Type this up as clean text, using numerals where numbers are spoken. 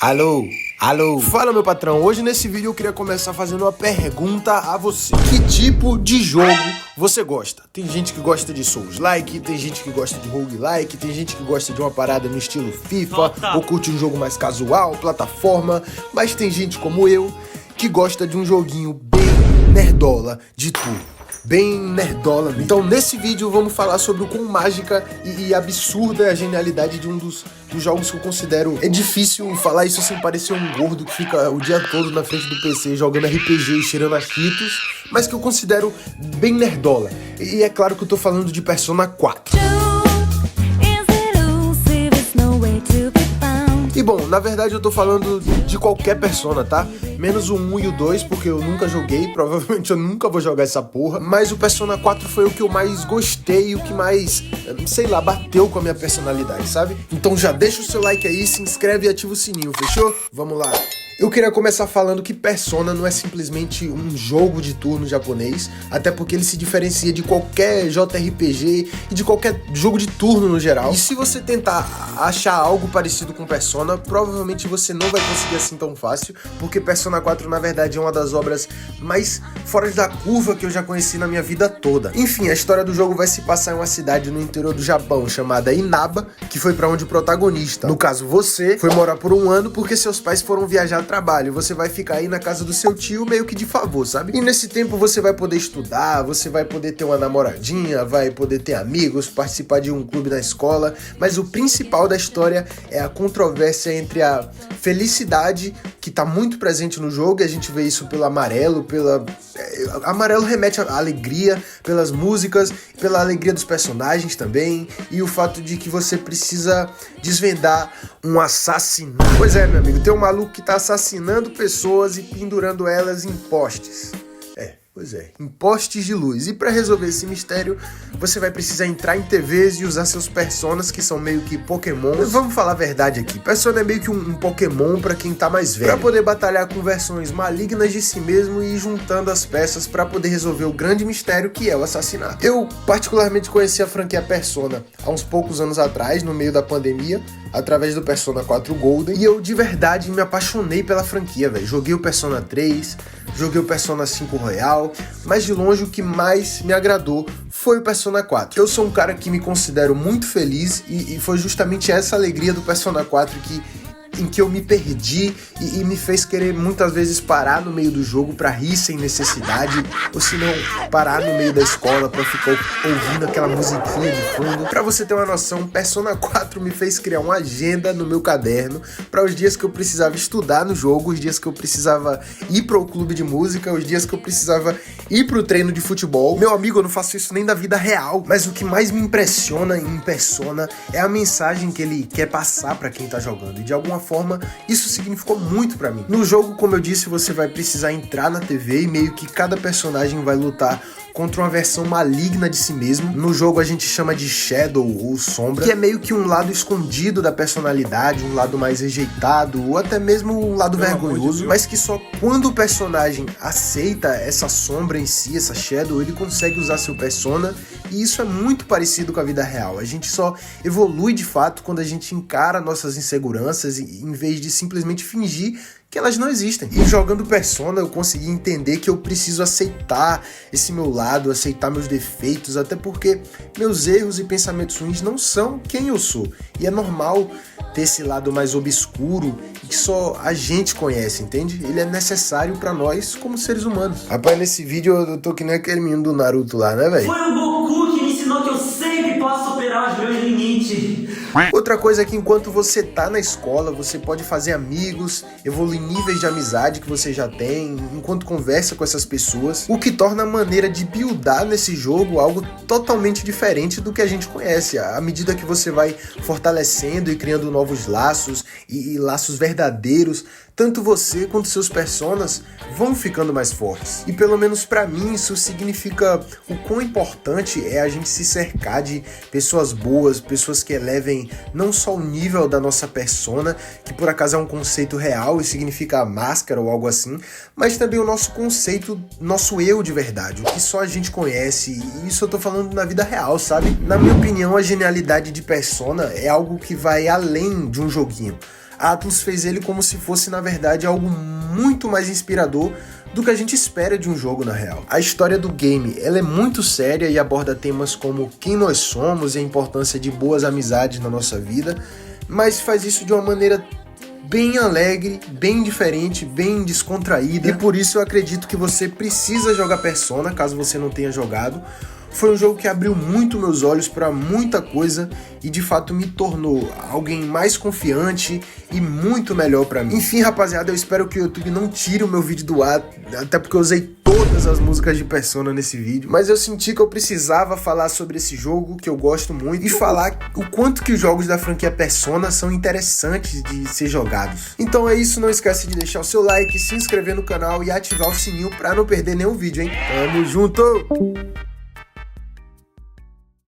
Alô, alô. Fala, meu patrão. Hoje nesse vídeo eu queria começar fazendo uma pergunta a você. Que tipo de jogo você gosta? Tem gente que gosta de Souls-like, tem gente que gosta de roguelike, tem gente que gosta de uma parada no estilo FIFA, ou curte um jogo mais casual, plataforma, mas tem gente como eu que gosta de um joguinho bem nerdola de tudo. Bem nerdola mesmo. Então nesse vídeo vamos falar sobre o quão mágica e absurda é a genialidade de um dos jogos que eu considero... É difícil falar isso sem parecer um gordo que fica o dia todo na frente do PC jogando RPG e cheirando a Cheetos, mas que eu considero bem nerdola. E é claro que eu tô falando de Persona 4. E bom, na verdade eu tô falando de qualquer Persona, tá? Menos o 1 e o 2, porque eu nunca joguei, provavelmente eu nunca vou jogar essa porra. Mas o Persona 4 foi o que eu mais gostei, o que mais, sei lá, bateu com a minha personalidade, sabe? Então já deixa o seu like aí, se inscreve e ativa o sininho, fechou? Vamos lá! Eu queria começar falando que Persona não é simplesmente um jogo de turno japonês, até porque ele se diferencia de qualquer JRPG e de qualquer jogo de turno no geral. E se você tentar achar algo parecido com Persona, provavelmente você não vai conseguir assim tão fácil, porque Persona 4 na verdade é uma das obras mais fora da curva que eu já conheci na minha vida toda. Enfim, a história do jogo vai se passar em uma cidade no interior do Japão chamada Inaba, que foi pra onde o protagonista, no caso você, foi morar por um ano porque seus pais foram viajar trabalho, você vai ficar aí na casa do seu tio meio que de favor, sabe? E nesse tempo você vai poder estudar, você vai poder ter uma namoradinha, vai poder ter amigos, participar de um clube na escola, mas o principal da história é a controvérsia entre a felicidade, que tá muito presente no jogo, e a gente vê isso pelo amarelo, amarelo remete à alegria, pelas músicas, pela alegria dos personagens também, e o fato de que você precisa desvendar um assassinato. Pois é, meu amigo, tem um maluco que tá assassinando pessoas e pendurando elas em postes. Pois é, em postes de luz. E pra resolver esse mistério, você vai precisar entrar em TVs e usar seus personas, que são meio que Pokémon. Vamos falar a verdade aqui, Persona é meio que um Pokémon pra quem tá mais velho, pra poder batalhar com versões malignas de si mesmo e ir juntando as peças pra poder resolver o grande mistério que é o assassinato. Eu particularmente conheci a franquia Persona há uns poucos anos atrás, no meio da pandemia, através do Persona 4 Golden, e eu de verdade me apaixonei pela franquia, velho. Joguei o Persona 3, joguei o Persona 5 Royal, mas de longe o que mais me agradou foi o Persona 4. Eu sou um cara que me considero muito feliz e foi justamente essa alegria do Persona 4 em que eu me perdi e me fez querer muitas vezes parar no meio do jogo pra rir sem necessidade, ou se não, parar no meio da escola pra ficar ouvindo aquela musiquinha de fundo. Pra você ter uma noção, Persona 4 me fez criar uma agenda no meu caderno para os dias que eu precisava estudar no jogo, os dias que eu precisava ir pro clube de música, os dias que eu precisava ir pro treino de futebol. Meu amigo, eu não faço isso nem da vida real, mas o que mais me impressiona em Persona é a mensagem que ele quer passar pra quem tá jogando, e de alguma forma, isso significou muito pra mim. No jogo, como eu disse, você vai precisar entrar na TV e meio que cada personagem vai lutar contra uma versão maligna de si mesmo. No jogo a gente chama de Shadow ou Sombra, que é meio que um lado escondido da personalidade, um lado mais rejeitado, ou até mesmo um lado vergonhoso, mas que só quando o personagem aceita essa sombra em si, essa Shadow, ele consegue usar seu persona, e isso é muito parecido com a vida real. A gente só evolui de fato quando a gente encara nossas inseguranças em vez de simplesmente fingir que elas não existem. E jogando Persona eu consegui entender que eu preciso aceitar esse meu lado, aceitar meus defeitos, até porque meus erros e pensamentos ruins não são quem eu sou. E é normal ter esse lado mais obscuro e que só a gente conhece, entende? Ele é necessário pra nós como seres humanos. Rapaz, nesse vídeo eu tô que nem aquele menino do Naruto lá, né, velho? Foi o Goku que me ensinou que eu sempre posso superar os meus limites. Outra coisa é que enquanto você tá na escola, você pode fazer amigos, evoluir níveis de amizade que você já tem, enquanto conversa com essas pessoas, o que torna a maneira de buildar nesse jogo algo totalmente diferente do que a gente conhece. À medida que você vai fortalecendo e criando novos laços e laços verdadeiros, tanto você quanto seus personas vão ficando mais fortes. E pelo menos pra mim isso significa o quão importante é a gente se cercar de pessoas boas, pessoas que elevem não só o nível da nossa persona, que por acaso é um conceito real e significa máscara ou algo assim, mas também o nosso conceito, nosso eu de verdade, o que só a gente conhece, e isso eu tô falando na vida real, sabe? Na minha opinião, a genialidade de Persona é algo que vai além de um joguinho. a Atlus fez ele como se fosse, na verdade, algo muito mais inspirador do que a gente espera de um jogo na real. A história do game, ela é muito séria e aborda temas como quem nós somos e a importância de boas amizades na nossa vida, mas faz isso de uma maneira bem alegre, bem diferente, bem descontraída, e por isso eu acredito que você precisa jogar Persona, caso você não tenha jogado. Foi um jogo que abriu muito meus olhos para muita coisa e de fato me tornou alguém mais confiante e muito melhor para mim. Enfim, rapaziada, eu espero que o YouTube não tire o meu vídeo do ar, até porque eu usei todas as músicas de Persona nesse vídeo, mas eu senti que eu precisava falar sobre esse jogo, que eu gosto muito, e falar o quanto que os jogos da franquia Persona são interessantes de ser jogados. Então é isso, não esquece de deixar o seu like, se inscrever no canal e ativar o sininho para não perder nenhum vídeo, hein? Tamo junto!